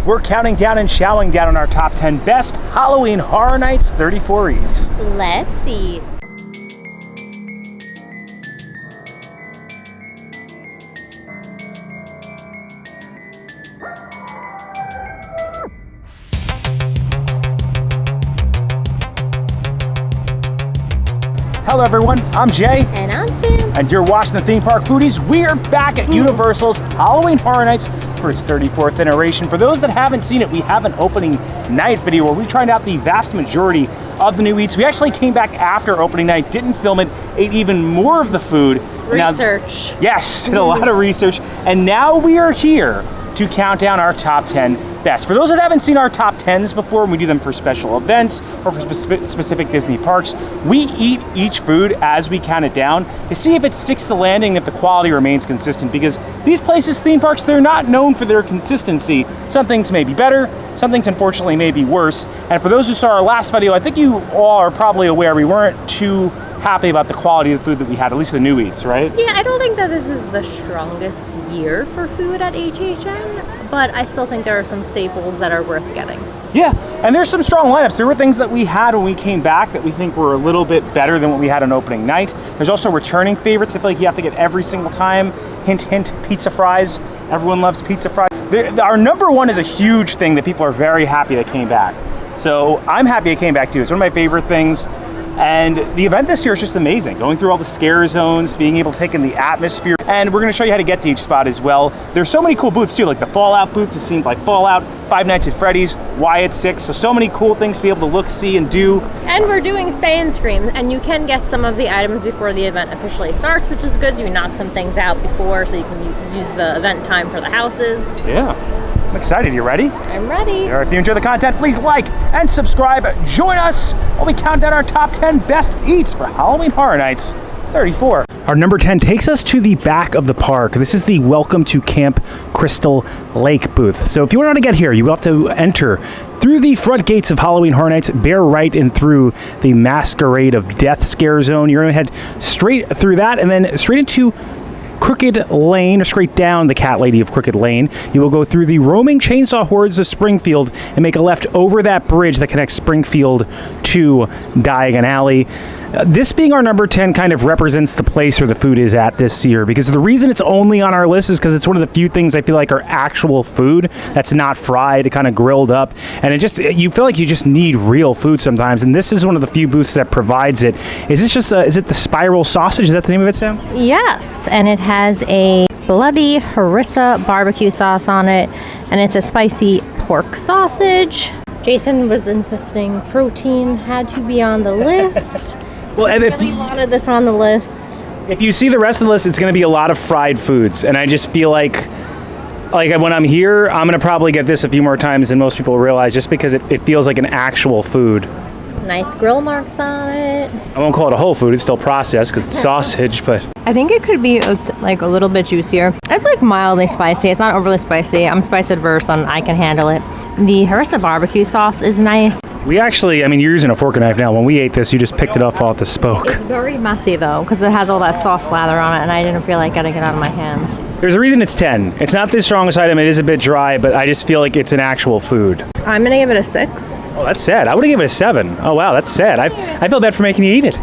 We're counting down and chowing down on our top 10 best Halloween Horror Nights 34 eats. Let's eat. Hello everyone, I'm Jay. And I'm Sam. And you're watching the Theme Park Foodies. We are back at Universal's Halloween Horror Nights for its 34th iteration. For those that haven't seen it, we have an opening night video where we tried out the vast majority of the new eats. We actually came back after opening night, didn't film it, ate even more of the food. Research. Yes, did a lot of research. And now we are here to count down our top 10 best. For those that haven't seen our top 10s before, we do them for special events or for specific Disney parks. We eat each food as we count it down to see if it sticks to the landing, if the quality remains consistent, because these places, theme parks, they're not known for their consistency. Some things may be better, some things unfortunately may be worse. And for those who saw our last video, I think you all are probably aware we weren't too happy about the quality of the food that we had, at least the new eats, right? Yeah, I don't think that this is the strongest year for food at HHN, but I still think there are some staples that are worth getting. Yeah, and there's some strong lineups. There were things that we had when we came back that we think were a little bit better than what we had on opening night. There's also returning favorites. I feel like you have to get every single time. Hint, hint, pizza fries. Everyone loves pizza fries. Our number one is a huge thing that people are very happy that came back. So I'm happy it came back too. It's one of my favorite things. And the event this year is just amazing. Going through all the scare zones, being able to take in the atmosphere. And we're gonna show you how to get to each spot as well. There's so many cool booths too, like the Fallout booth, it seemed like Fallout, Five Nights at Freddy's, Wyatt 6. So many cool things to be able to look, see, and do. And we're doing stay and stream, and you can get some of the items before the event officially starts, which is good. So you knock some things out before so you can use the event time for the houses. Yeah. I'm excited. You ready? I'm ready. All right, if you enjoy the content, please like and subscribe. Join us while we count down our top 10 best eats for Halloween Horror Nights 34. Our number 10 takes us to the back of the park. This is the Welcome to Camp Crystal Lake booth. So if you want to get here, you will have to enter through the front gates of Halloween Horror Nights, bear right in through the Masquerade of Death scare zone. You're going to head straight through that and then straight into Crooked Lane, or straight down the Cat Lady of Crooked Lane. You will go through the roaming chainsaw hordes of Springfield and make a left over that bridge that connects Springfield to Diagon Alley. This being our number 10 kind of represents the place where the food is at this year, because the reason it's only on our list is because it's one of the few things I feel like are actual food that's not fried, kind of grilled up, and you feel like you just need real food sometimes, and this is one of the few booths that provides it. Is it the spiral sausage? Is that the name of it, Sam? Yes, and it has a bloody harissa barbecue sauce on it, and it's a spicy pork sausage. Jason was insisting protein had to be on the list. Well, and if you wanted this on the list. If you see the rest of the list, it's going to be a lot of fried foods, and I just feel like when I'm here, I'm going to probably get this a few more times than most people realize, just because it feels like an actual food. Nice grill marks on it. I won't call it a whole food, it's still processed because it's sausage, but I think it could be like a little bit juicier. It's like mildly spicy. It's not overly spicy. I'm spice adverse and I can handle it. The harissa barbecue sauce is nice. We actually, you're using a fork and knife now. When we ate this, you just picked it up off the spoke. It's very messy though, because it has all that sauce slather on it and I didn't feel like getting it out of my hands. There's a reason it's 10. It's not the strongest item, it is a bit dry, but I just feel like it's an actual food. I'm gonna give it a 6. Oh, that's sad. I would have given it a 7. Oh wow, that's sad. I feel bad for making you eat it.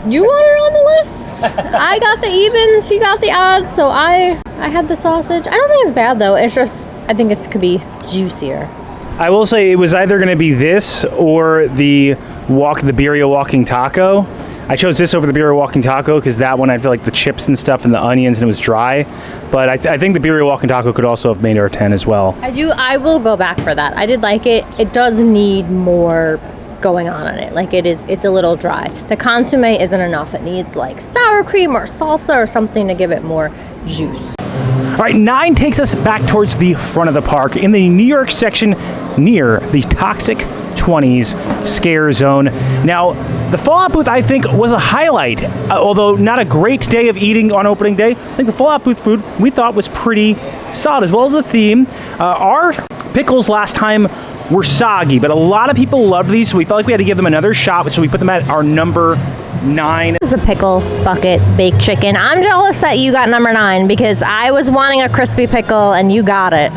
You want it on the list? I got the evens, you got the odds, so I had the sausage. I don't think it's bad though, it's just, I think it could be juicier. I will say it was either going to be this or the birria walking taco. I chose this over the birria walking taco because that one I feel like the chips and stuff and the onions and it was dry. But I think the birria walking taco could also have made our 10 as well. I will go back for that. I did like it. It does need more going on in it. Like it's a little dry. The consomme isn't enough. It needs like sour cream or salsa or something to give it more juice. All right, 9 takes us back towards the front of the park in the New York section near the Toxic 20s scare zone. Now, the Fallout booth, I think, was a highlight. Although not a great day of eating on opening day, I think the Fallout booth food we thought was pretty solid, as well as the theme. Our pickles last time were soggy, but a lot of people loved these, so we felt like we had to give them another shot, so we put them at our number 9. This is the pickle bucket baked chicken. I'm jealous that you got number 9 because I was wanting a crispy pickle and you got it.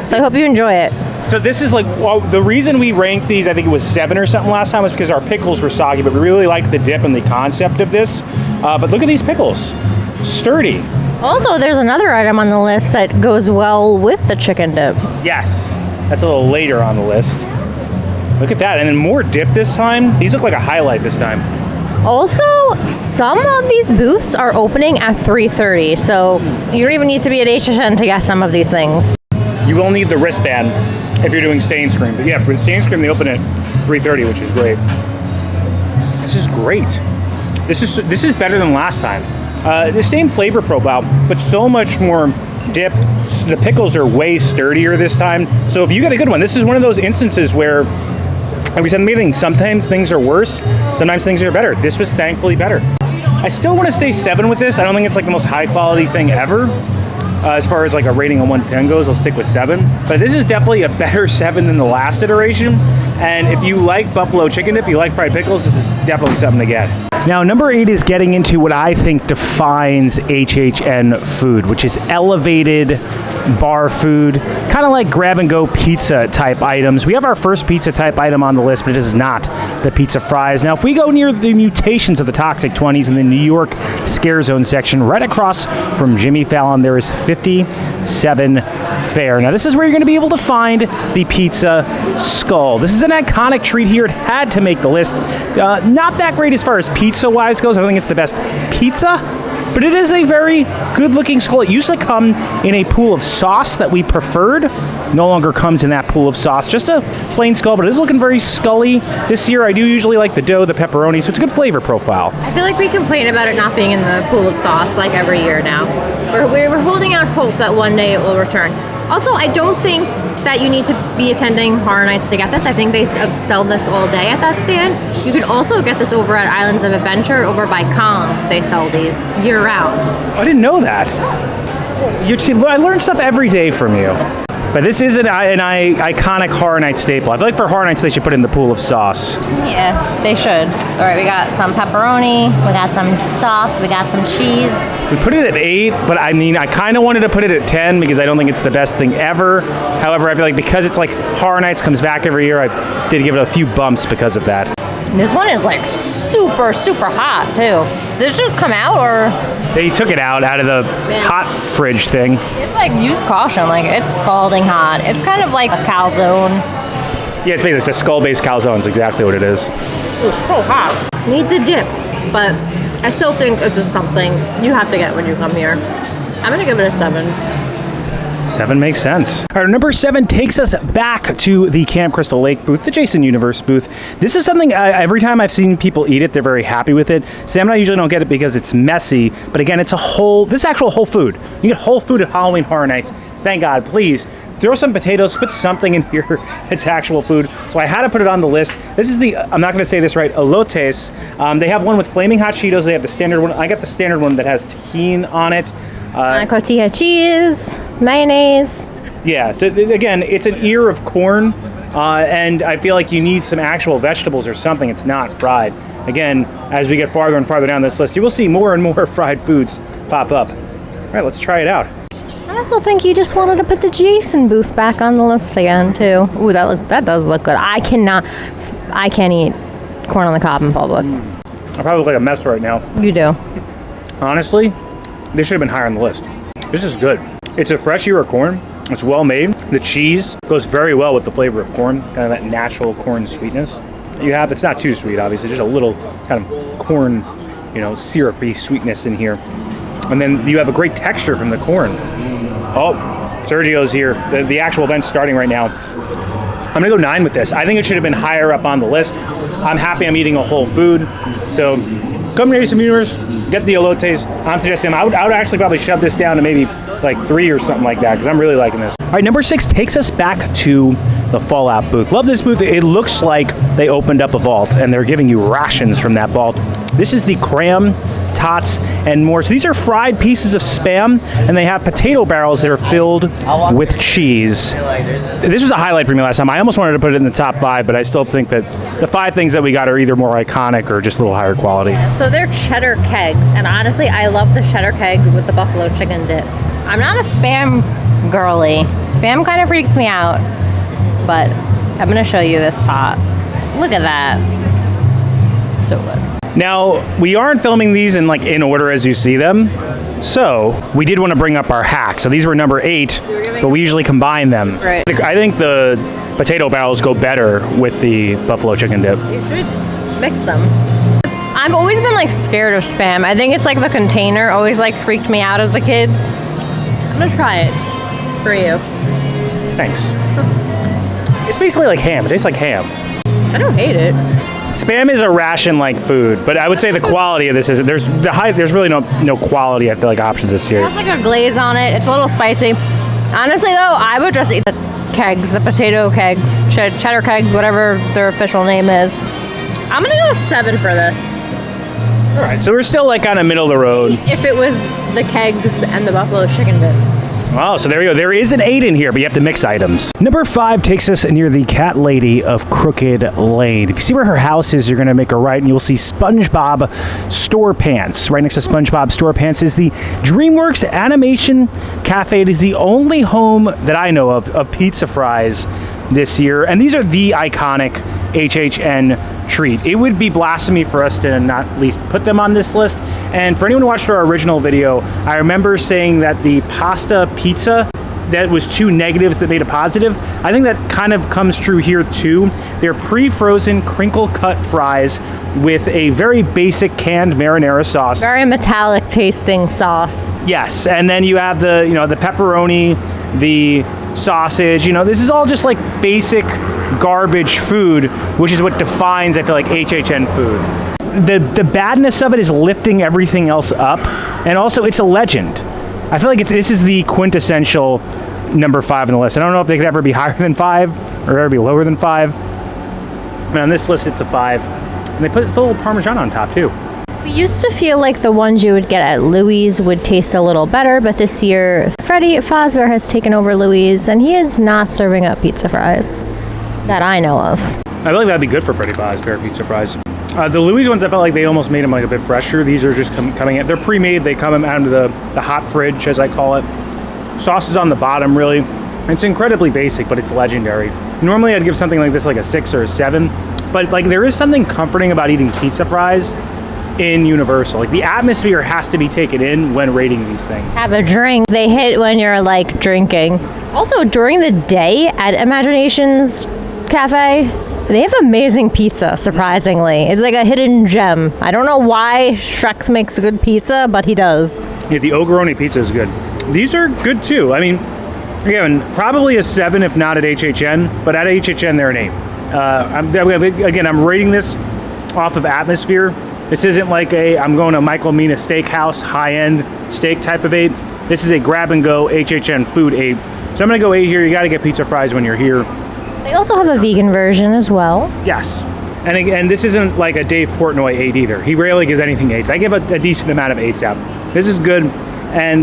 So I hope you enjoy it. So this is like, well, the reason we ranked these, I think it was 7 or something last time, was because our pickles were soggy, but we really liked the dip and the concept of this. But look at these pickles, sturdy. Also, there's another item on the list that goes well with the chicken dip. Yes, that's a little later on the list. Look at that, and then more dip this time. These look like a highlight this time. Also, some of these booths are opening at 3:30, so you don't even need to be at HSN to get some of these things. You will need the wristband if you're doing Stain Scream. But yeah, for Stain Scream, they open at 3:30, which is great. This is great. This is better than last time. The same flavor profile, but so much more dip. The pickles are way sturdier this time. So if you get a good one, this is one of those instances where, like we said in the meeting, sometimes things are worse, sometimes things are better. This was thankfully better. I still want to stay 7 with this. I don't think it's like the most high quality thing ever. As far as like a rating on 1 to 10 goes, I'll stick with 7. But this is definitely a better 7 than the last iteration. And if you like buffalo chicken dip, you like fried pickles, this is definitely something to get. Now, number 8 is getting into what I think defines HHN food, which is elevated bar food, kind of like grab-and-go pizza type items. We have our first pizza type item on the list, but it is not the pizza fries. Now, if we go near the mutations of the Toxic 20s in the New York Scare Zone section, right across from Jimmy Fallon, there is 57 Fair. Now, this is where you're going to be able to find the pizza skull. This is an iconic treat here. It had to make the list. Not that great as far as pizza-wise goes. I don't think it's the best pizza, but it is a very good-looking skull. It used to come in a pool of sauce that we preferred. No longer comes in that pool of sauce. Just a plain skull, but it is looking very scully. This year, I do usually like the dough, the pepperoni, so it's a good flavor profile. I feel like we complain about it not being in the pool of sauce like every year now. We're holding out hope that one day it will return. Also, I don't think that you need to be attending Horror Nights to get this. I think they sell this all day at that stand. You can also get this over at Islands of Adventure, over by Kong. They sell these year-round. I didn't know that. I learn stuff every day from you. But this is an iconic Horror Nights staple. I feel like for Horror Nights, they should put it in the pool of sauce. Yeah, they should. All right, we got some pepperoni, we got some sauce, we got some cheese. We put it at 8, but I mean, I kind of wanted to put it at 10 because I don't think it's the best thing ever. However, I feel like because it's like Horror Nights comes back every year, I did give it a few bumps because of that. This one is like super, super hot too. Did this just come out or? They took it out of the hot fridge thing. It's like, use caution, like it's scalding hot. It's kind of like a calzone. Yeah, it's basically the skull-based calzone is exactly what it is. It's so hot. Needs a dip, but I still think it's just something you have to get when you come here. I'm gonna give it a 7. 7 makes sense. All right, number 7 takes us back to the Camp Crystal Lake booth, the Jason Universe booth. This is something every time I've seen people eat it, they're very happy with it. Sam and I usually don't get it because it's messy, but again, it's this is actual whole food. You get whole food at Halloween Horror Nights. Thank God, please. Throw some potatoes, put something in here. It's actual food. So I had to put it on the list. This is the, I'm not going to say this right, elotes. They have one with flaming hot Cheetos. They have the standard one. I got the standard one that has tahini on it. Cotija cheese, mayonnaise. Yeah, so again, it's an ear of corn, and I feel like you need some actual vegetables or something. It's not fried. Again, as we get farther and farther down this list, you will see more and more fried foods pop up. All right, let's try it out. I also think you just wanted to put the Jason booth back on the list again, too. Ooh, that does look good. I can't eat corn on the cob in public. I probably look like a mess right now. You do. Honestly, this should have been higher on the list. This is good. It's a fresh ear of corn. It's well made. The cheese goes very well with the flavor of corn, kind of that natural corn sweetness. You have, it's not too sweet, obviously, just a little kind of corn, syrupy sweetness in here. And then you have a great texture from the corn. Oh, Sergio's here. The actual event's starting right now. I'm gonna go 9 with this. I think it should have been higher up on the list. I'm happy I'm eating a whole food. So come to some Universe, get the elotes. I'm suggesting I would actually probably shove this down to maybe like 3 or something like that because I'm really liking this. All right, number 6 takes us back to the Fallout booth. Love this booth. It looks like they opened up a vault and they're giving you rations from that vault. This is the Cram, Tots, and more. So these are fried pieces of Spam, and they have potato barrels that are filled with cheese. This was a highlight for me last time. I almost wanted to put it in the top 5, but I still think that the 5 things that we got are either more iconic or just a little higher quality. So they're cheddar kegs, and honestly, I love the cheddar keg with the buffalo chicken dip. I'm not a Spam girly. Spam kind of freaks me out. but I'm gonna show you this top. Look at that. So good. Now, we aren't filming these in order as you see them, so we did want to bring up our hack. So these were number 8, but we usually combine them. Right. I think the potato barrels go better with the buffalo chicken dip. You should mix them. I've always been like scared of Spam. I think it's like the container always like freaked me out as a kid. I'm gonna try it for you. Thanks. It's basically like ham. It tastes like ham. I don't hate it. Spam is a ration-like food, but I would say the quality of this is there's really no quality. I feel like options this year. It has like a glaze on it. It's a little spicy. Honestly though, I would just eat the kegs, the potato kegs, cheddar kegs, whatever their official name is. I'm gonna go 7 for this. All right, so we're still like on the middle of the road. If it was the kegs and the buffalo chicken dip. Oh, so there we go. There is an 8 in here, but you have to mix items. Number 5 takes us near the cat lady of Crooked Lane. If you see where her house is, you're going to make a right, and you'll see SpongeBob Store Pants. Right next to SpongeBob Store Pants is the DreamWorks Animation Cafe. It is the only home that I know of pizza fries this year, and these are the iconic HHN treat. It would be blasphemy for us to not at least put them on this list. And for anyone who watched our original video, I remember saying that the pasta pizza, that was 2 negatives that made a positive. I think that kind of comes true here too. They're pre-frozen crinkle cut fries with a very basic canned marinara sauce. Very metallic tasting sauce. Yes, and then you have the pepperoni, the sausage. This is all just like basic garbage food, which is what defines, I feel like, HHN food. The badness of it is lifting everything else up, and also it's a legend. I feel like this is the quintessential number 5 on the list. I don't know if they could ever be higher than 5 or ever be lower than 5. And on this list, it's a 5. And they put a little Parmesan on top too. We used to feel like the ones you would get at Louie's would taste a little better, but this year, Freddy at Fazbear has taken over Louie's, and he is not serving up pizza fries that I know of. I feel like that'd be good for Freddy Fazbear pizza fries. The Louie's ones, I felt like they almost made them like a bit fresher. These are just coming in. They're pre-made. They come out of the hot fridge, as I call it. Sauce is on the bottom, really. It's incredibly basic, but it's legendary. Normally, I'd give something like this like a 6 or a 7, but like there is something comforting about eating pizza fries in Universal. Like the atmosphere has to be taken in when rating these things. Have a drink. They hit when you're like drinking. Also, during the day at Imagination's Cafe, they have amazing pizza, surprisingly. It's like a hidden gem. I don't know why Shrek makes good pizza, but he does. Yeah, the Ogoroni pizza is good. These are good too. I mean, again, probably a 7 if not at HHN, but at HHN they're an 8. I'm rating this off of atmosphere. This isn't like I'm going to Michael Mina Steakhouse, high-end steak type of 8. This is a grab-and-go HHN food 8. So I'm going to go 8 here. You got to get pizza fries when you're here. They also have a vegan version as well. Yes. And again, this isn't like a Dave Portnoy 8 either. He rarely gives anything 8s. I give a decent amount of 8s out. This is good. And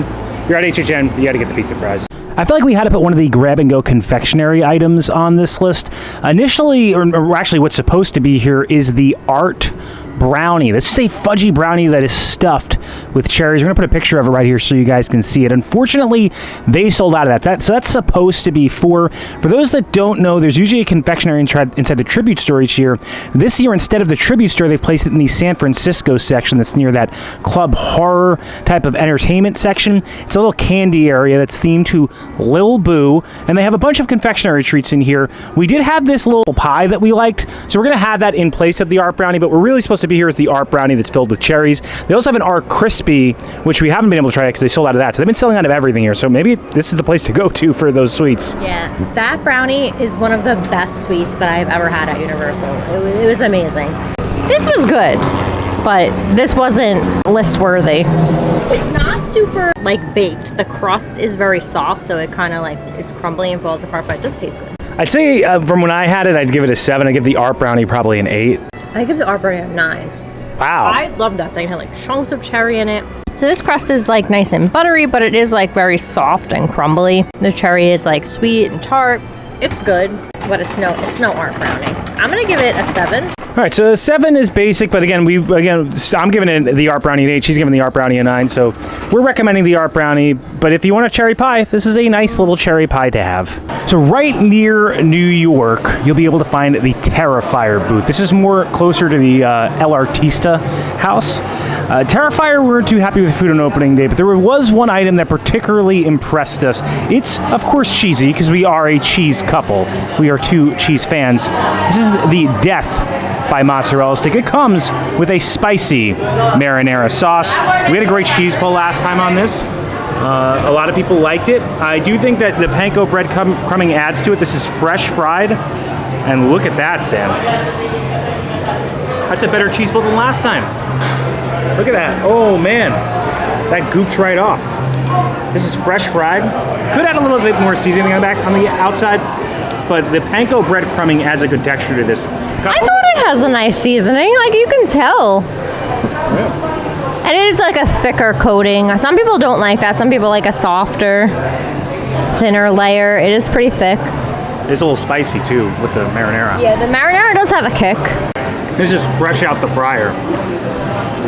you're at HHN, you got to get the pizza fries. I feel like we had to put one of the grab-and-go confectionery items on this list. Initially, or actually what's supposed to be here is the Art Brownie. This is a fudgy brownie that is stuffed with cherries. We're going to put a picture of it right here so you guys can see it. Unfortunately, they sold out of that. So that's supposed to be for those that don't know, there's usually a confectionery inside the Tribute Store each year. This year, instead of the Tribute Store, they've placed it in the San Francisco section that's near that club horror type of entertainment section. It's a little candy area that's themed to Lil Boo, and they have a bunch of confectionery treats in here. We did have this little pie that we liked, so we're going to have that in place of the Art Brownie, but we're really supposed to be here is the Art Brownie that's filled with cherries. They also have an Art Crispy, which we haven't been able to try because they sold out of that. So they've been selling out of everything here. So maybe this is the place to go to for those sweets. Yeah, that brownie is one of the best sweets that I've ever had at Universal. It was amazing. This was good, but this wasn't list worthy. It's not super like baked. The crust is very soft, so it kind of like is crumbly and falls apart, but it does taste good. I'd say from when I had it, I'd give it a 7. I'd give the Art Brownie probably an 8. I give the Art Brownie a 9. Wow. I love that thing. It had like chunks of cherry in it. So this crust is like nice and buttery, but it is like very soft and crumbly. The cherry is like sweet and tart. It's good, but it's no Art Brownie. I'm gonna give it a 7. All right, so 7 is basic, but again, I'm giving it the art brownie an 8. She's giving the art brownie a 9, so we're recommending the art brownie. But if you want a cherry pie, this is a nice little cherry pie to have. So right near New York, you'll be able to find the Terrifier booth. This is more closer to the El Artista house. Terrifier, we weren't too happy with the food on opening day, but there was one item that particularly impressed us. It's, of course, cheesy, because we are a cheese couple. We are 2 cheese fans. This is the Death by Mozzarella Stick. It comes with a spicy marinara sauce. We had a great cheese pull last time on this. A lot of people liked it. I do think that the panko bread crumbing adds to it. This is fresh fried. And look at that, Sam. That's a better cheese pull than last time. Look at that. Oh, man. That goops right off. This is fresh fried. Could add a little bit more seasoning on the outside, but the panko bread crumbing adds a good texture to this. I thought it has a nice seasoning. Like, you can tell. Yeah. And it is like a thicker coating. Some people don't like that. Some people like a softer, thinner layer. It is pretty thick. It's a little spicy, too, with the marinara. Yeah, the marinara does have a kick. This is fresh out the fryer.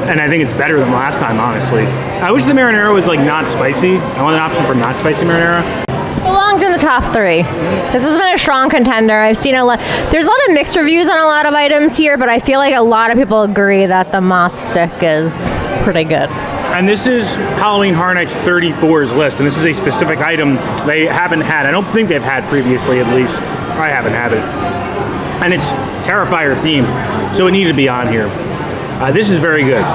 And I think it's better than last time, honestly. I wish the marinara was, like, not spicy. I want an option for not spicy marinara. Belonged in the top 3. This has been a strong contender. I've seen a lot. There's a lot of mixed reviews on a lot of items here, but I feel like a lot of people agree that the mozz stick is pretty good. And this is Halloween Horror Nights 34's list, and this is a specific item they haven't had. I don't think they've had previously, at least. I haven't had it. And it's Terrifier themed, so it needed to be on here. This is very good.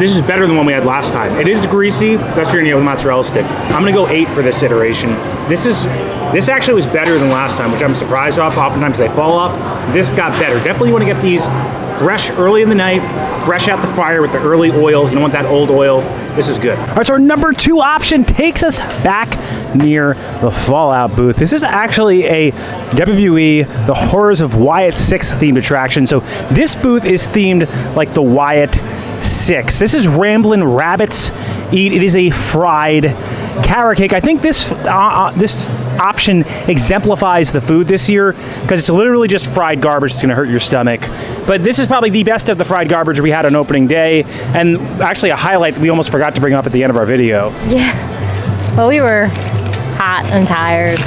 This is better than the one we had last time. It is greasy. That's what you're gonna get with mozzarella stick. I'm gonna go 8 for this iteration. This actually was better than last time, which I'm surprised off. Oftentimes they fall off. This got better. Definitely want to get these fresh early in the night, fresh out the fryer with the early oil. You don't want that old oil. This is good. All right, so our number 2 option takes us back near the Fallout booth. This is actually a WWE The Horrors of Wyatt 6 themed attraction. So this booth is themed like the Wyatt 6. This is Ramblin' Rabbits Eat. It is a fried carrot cake. I think this option exemplifies the food this year because it's literally just fried garbage. It's going to hurt your stomach. But this is probably the best of the fried garbage we had on opening day, and actually a highlight that we almost forgot to bring up at the end of our video. Yeah. Well, we were hot and tired.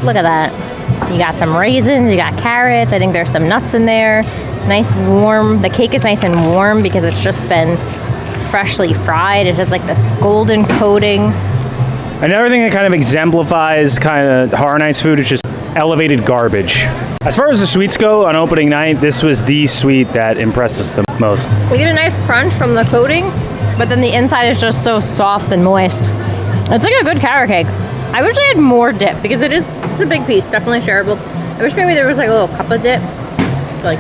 Look at that. You got some raisins, you got carrots. I think there's some nuts in there. Nice warm. The cake is nice and warm because it's just been freshly fried. It has like this golden coating. Another thing that kind of exemplifies kind of Horror Nights food is just elevated garbage. As far as the sweets go on opening night, this was the sweet that impressed us the most. We get a nice crunch from the coating, but then the inside is just so soft and moist. It's like a good carrot cake. I wish I had more dip because it's a big piece, definitely shareable. I wish maybe there was like a little cup of dip, like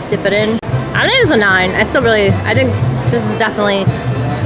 dip it in. I think it's a 9. I think this is definitely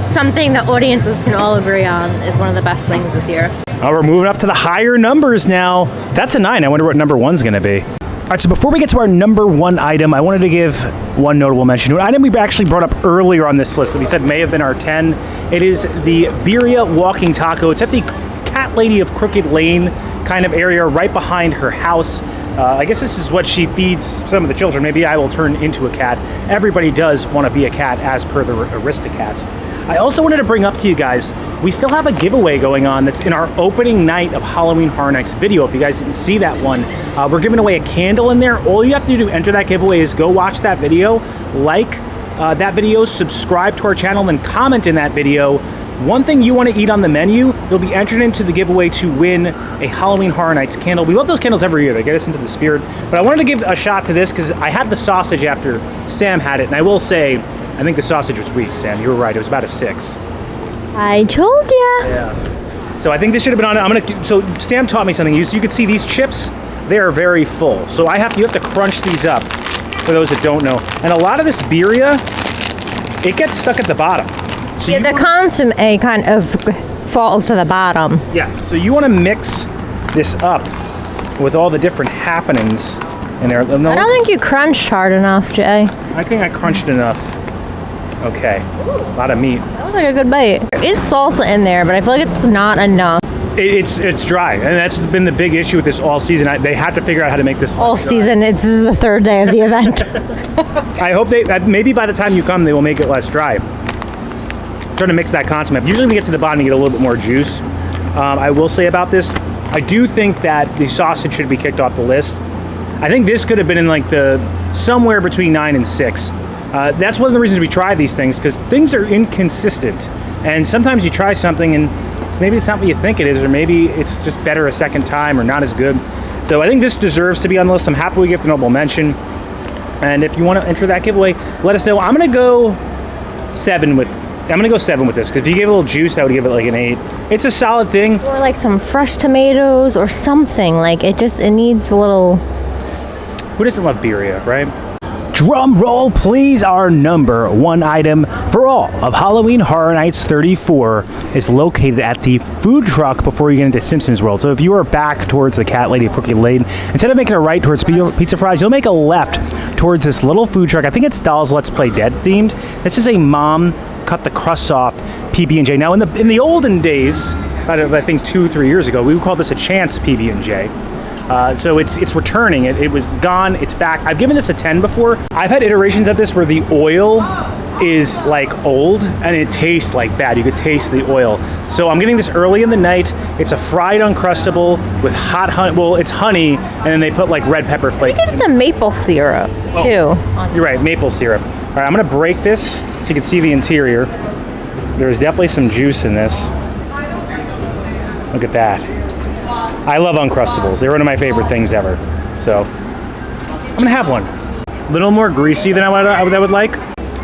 something that audiences can all agree on is one of the best things this year. Oh, we're moving up to the higher numbers now. That's a 9. I wonder what number 1's going to be. All right, so before we get to our number 1 item, I wanted to give one notable mention to an item we actually brought up earlier on this list that we said may have been our 10. It is the Birria Walking Taco. It's at the Cat Lady of Crooked Lane kind of area right behind her house. I guess this is what she feeds some of the children. Maybe I will turn into a cat. Everybody does want to be a cat as per the Aristocats. I also wanted to bring up to you guys, we still have a giveaway going on that's in our opening night of Halloween Horror Nights video. If you guys didn't see that one, we're giving away a candle in there. All you have to do to enter that giveaway is go watch that video, like that video, subscribe to our channel, and comment in that video. One thing you want to eat on the menu, you'll be entered into the giveaway to win a Halloween Horror Nights candle. We love those candles every year. They get us into the spirit. But I wanted to give a shot to this because I had the sausage after Sam had it. And I will say, I think the sausage was weak, Sam. You were right. It was about a 6. I told ya. Yeah. So I think this should have been on. So Sam taught me something. You could see these chips, they are very full. So you have to crunch these up, for those that don't know. And a lot of this birria, it gets stuck at the bottom. So yeah, the consomme kind of falls to the bottom. Yes, so you want to mix this up with all the different happenings in there. No, I don't think you crunched hard enough, Jay. I think I crunched enough. Okay, a lot of meat. That was like a good bite. There is salsa in there, but I feel like it's not enough. It's dry, and that's been the big issue with this all season. They have to figure out how to make this all dry. season. This is the third day of the event. I hope maybe by the time you come, they will make it less dry. Trying to mix that consomme. Usually, when you get to the bottom, you get a little bit more juice. I will say about this, I do think that the sausage should be kicked off the list. I think this could have been in like somewhere between 9 and 6. That's one of the reasons we try these things, because things are inconsistent, and sometimes you try something and maybe it's not what you think it is, or maybe it's just better a second time or not as good. So I think this deserves to be on the list. I'm happy we give the honorable mention. And if you want to enter that giveaway, let us know. I'm gonna go 7 with this, because if you gave it a little juice, I would give it like an 8. It's a solid thing. Or like some fresh tomatoes or something. Like it needs a little. Who doesn't love birria, right? Drum roll, please. Our number 1 item for all of Halloween Horror Nights 34 is located at the food truck before you get into Simpsons World. So if you are back towards the Cat Lady Crooked Lane, instead of making a right towards Pizza Fries, you'll make a left towards this little food truck. I think it's Dolls Let's Play Dead themed. This is a mom cut the crusts off PB&J. Now in the olden days, I think 2-3 years ago, we would call this a chance PB&J. So it's returning. It was gone. It's back. I've given this a 10 before. I've had iterations of this where the oil is like old and it tastes like bad. You could taste the oil. So I'm getting this early in the night. It's a fried Uncrustable with hot honey. Well, it's honey, and then they put like red pepper flakes. Give some maple syrup too. You're right, maple syrup. All right, I'm gonna break this so you can see the interior. There's definitely some juice in this. Look at that. I love Uncrustables. They're one of my favorite things ever. So I'm gonna have one. A little more greasy than I would like.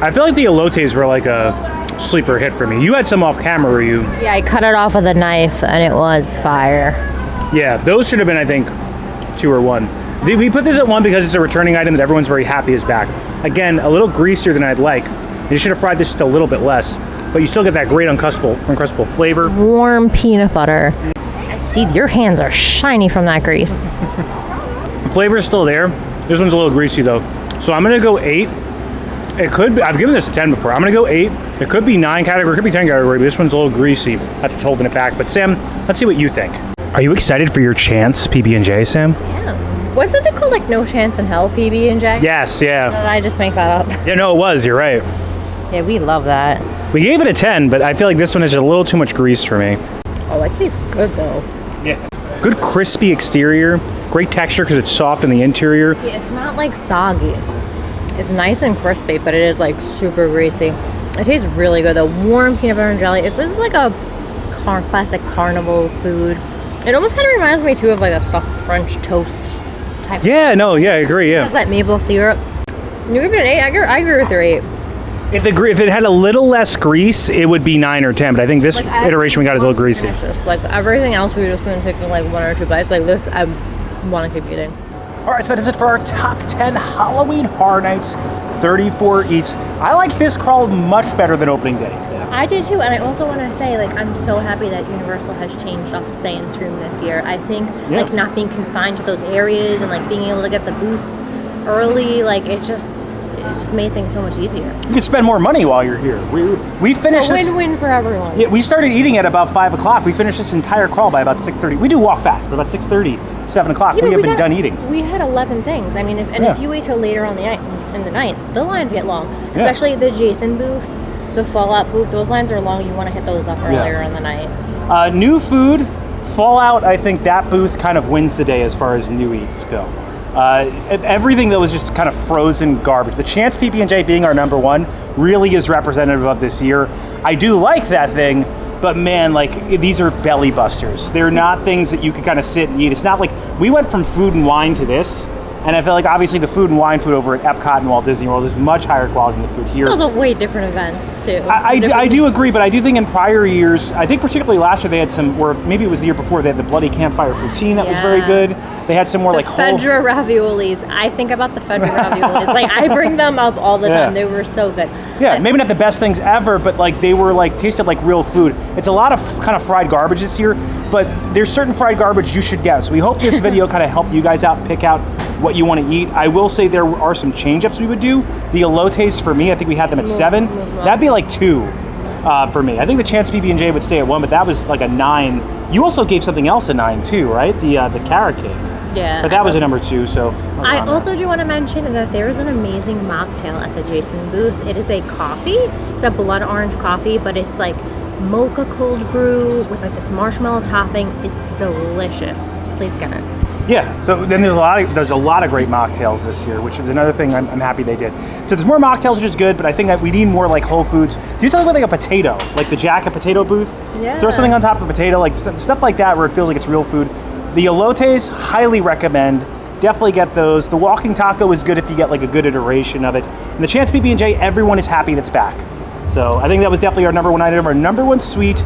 I feel like the elotes were like a sleeper hit for me. You had some off camera, were you? Yeah, I cut it off with a knife and it was fire. Yeah, those should have been, I think, 2 or 1. We put this at 1 because it's a returning item that everyone's very happy is back. Again, a little greasier than I'd like. You should have fried this just a little bit less, but you still get that great Uncrustable flavor. Warm peanut butter. I see your hands are shiny from that grease. The flavor is still there. This one's a little greasy though. So I'm gonna go 8. It could be, I've given this a 10 before. I'm gonna go 8. It could be 9 category, it could be 10 category, but this one's a little greasy. That's what's holding it back. But Sam, let's see what you think. Are you excited for your chance PB&J, Sam? Yeah. Wasn't it called like No Chance in Hell PB&J? Yes, yeah. Did I just make that up? Yeah, no, it was, you're right. Yeah, we love that. We gave it a 10, but I feel like this one is a little too much grease for me. Oh, it tastes good though. Yeah. Good crispy exterior, great texture because it's soft in the interior. Yeah, it's not like soggy. It's nice and crispy, but it is like super greasy. It tastes really good though. Warm peanut butter and jelly. This is like a classic carnival food. It almost kind of reminds me too of like a stuffed French toast type. Yeah, no, yeah, I agree, yeah. It's that maple syrup. You give it an 8. I agree with your 8. If it had a little less grease, it would be 9 or 10. But I think this iteration we got is a little greasy. Delicious. Like everything else, we've just been taking like 1 or 2 bites. Like this, I want to keep eating. All right, so that is it for our top 10 Halloween Horror Nights 34 eats. I like this crawl much better than opening day. So. I did too, and I also want to say, like, I'm so happy that Universal has changed up Stay and Scream this year. I think, like, not being confined to those areas and like being able to get the booths early, like it just made things so much easier. You could spend more money while you're here. We finished this. Win-win for everyone. Yeah, we started eating at about 5 o'clock. We finished this entire crawl by about 6:30. We do walk fast, but about 6:30, 7 o'clock, we have been done eating. We had 11 things. I mean, if you wait till later on in the night, the lines get long. Especially the Jason booth, the Fallout booth. Those lines are long. You want to hit those up earlier in the night. New food, Fallout. I think that booth kind of wins the day as far as new eats go. Everything that was just kind of frozen garbage. The Chance PB&J being our number 1 really is representative of this year. I do like that thing, but man, like these are belly busters. They're not things that you could kind of sit and eat. It's not like we went from food and wine to this, and I feel like obviously the food and wine food over at Epcot and Walt Disney World is much higher quality than the food here. Those are way different events too. I do agree, but I do think in prior years, I think particularly last year they had some, or maybe it was the year before, they had the Bloody Campfire Poutine that was very good. They had some more like Fedra raviolis. I think about the Fedra raviolis. Like I bring them up all the time. They were so good. Yeah, maybe not the best things ever, but like they were like tasted like real food. It's a lot of kind of fried garbage this year, but there's certain fried garbage you should get. So we hope this video kind of helped you guys out, pick out what you want to eat. I will say there are some change-ups we would do. The elotes for me, I think we had them at 7. That'd be like 2 for me. I think the Chance PB&J would stay at 1, but that was like a 9 You also gave something else a 9 too, right? The carrot cake. Yeah. But that was a number 2, so. I also do want to mention that there is an amazing mocktail at the Jason booth. It is a coffee. It's a blood orange coffee, but it's like mocha cold brew with like this marshmallow topping. It's delicious. Please get it. Yeah, so then there's a lot of great mocktails this year, which is another thing I'm happy they did. So there's more mocktails, which is good, but I think that we need more like Whole Foods. Do something with like a potato, like the Jack and Potato booth. Yeah. Throw something on top of a potato, like stuff like that where it feels like it's real food. The elotes, highly recommend. Definitely get those. The walking taco is good if you get like a good iteration of it. And the Chance PB&J, everyone is happy that's back. So I think that was definitely our number 1 item. Our number 1 sweet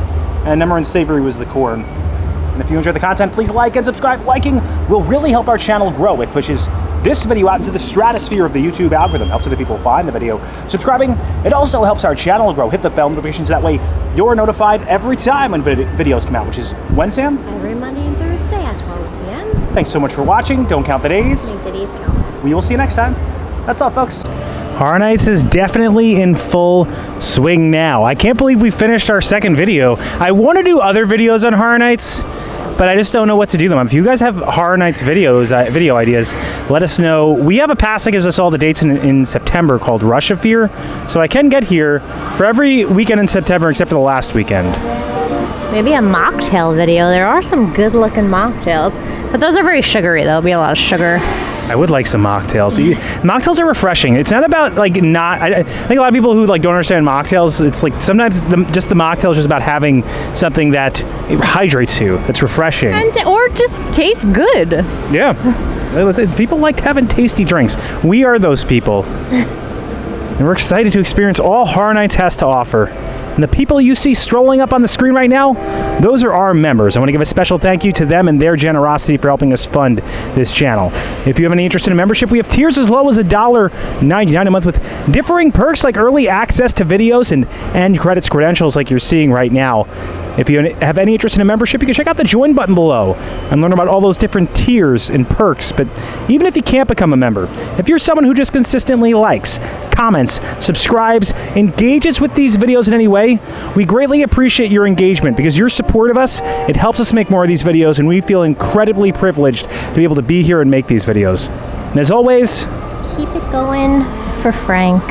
and number 1 savory was the corn. And if you enjoy the content, please like and subscribe. Liking will really help our channel grow. It pushes this video out into the stratosphere of the YouTube algorithm, helps other people find the video. Subscribing, it also helps our channel grow. Hit the bell notifications, that way you're notified every time when videos come out, which is when, Sam? Every Monday and Thursday at 12 p.m. Thanks so much for watching. Don't count the days. Make the days count. We will see you next time. That's all, folks. Horror Nights is definitely in full swing now. I can't believe we finished our second video. I want to do other videos on Horror Nights, but I just don't know what to do them. If you guys have Horror Nights videos, video ideas, let us know. We have a pass that gives us all the dates in September called Rush of Fear, so I can get here for every weekend in September except for the last weekend. Maybe a mocktail video. There are some good-looking mocktails, but those are very sugary. There'll be a lot of sugar. I would like some mocktails. Mocktails are refreshing. It's not about like not. I think a lot of people who like don't understand mocktails. It's like sometimes the mocktail is just about having something that hydrates you. That's refreshing. Or just tastes good. Yeah, people like having tasty drinks. We are those people, and we're excited to experience all Horror Nights has to offer. And the people you see strolling up on the screen right now, those are our members. I want to give a special thank you to them and their generosity for helping us fund this channel. If you have any interest in a membership, we have tiers as low as $1.99 a month with differing perks like early access to videos and credits credentials like you're seeing right now. If you have any interest in a membership, you can check out the join button below and learn about all those different tiers and perks. But even if you can't become a member, if you're someone who just consistently likes, comments, subscribes, engages with these videos in any way, we greatly appreciate your engagement because your support of us, it helps us make more of these videos, and we feel incredibly privileged to be able to be here and make these videos. And as always, keep it going for Frank.